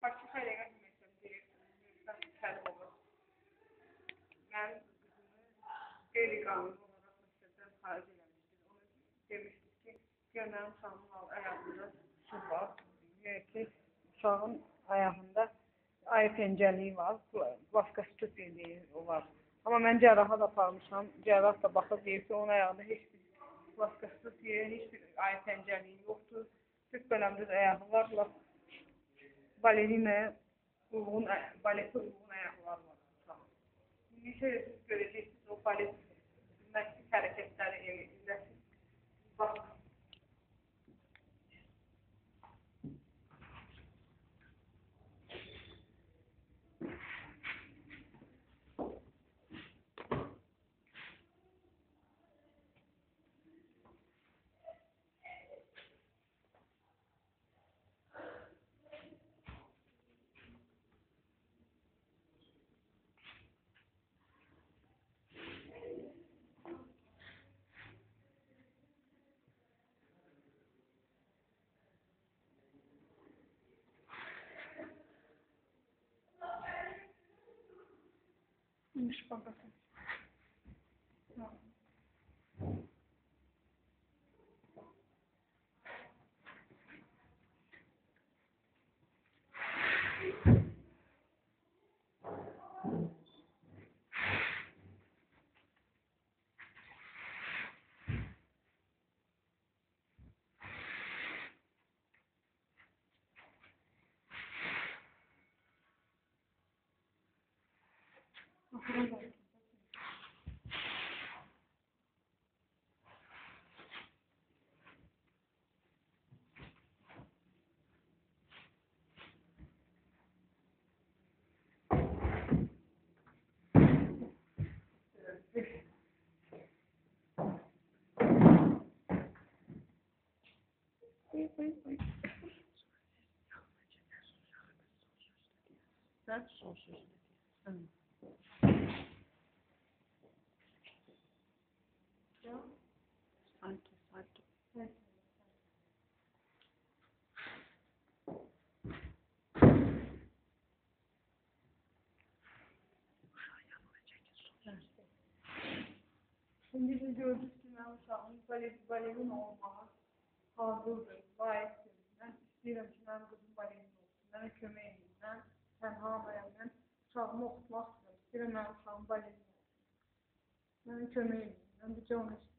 Fakir xeyləqət məktəbdə təlim olur. Mənim qızımı qeyri-qanuni olaraq məktəbdən xaric eləmişdir. Onu demişdir ki, gəl mənim uşağımın ayağında su var. Deyək ki, uşağın ayağında ayı pencəliyi var. Vaskasitut dediyi o var. Amma mən cərraha da aparmışam. Cərrah da baxıb deyir ki, onun ayağında heç bir vaskasitut deyir, heç bir ayı pencəliyi yoxdur. Tük bələmdir ayağı var. Balerina baleti uyğun ayaqlar var. İndi siz görəcəksiniz o balet məktəb hərəkətləri eləyəcəksiniz. Baxın. Şpagası. Sen son sözü. Sanki. Evet. Şimdi biz gördük ki ben uşağın balerina olmağı hazırdır, layıqdır. Ben istəyirəm ki, mənim qızım balerina olsun. Mənə kömək edin. Mən tənhamayam. Mən uşağımı oxutmaq istəyirəm. İstəyirəm mənim uşağım balerina olsun. Mənə kömək edin. Mən bir onu istəyirəm.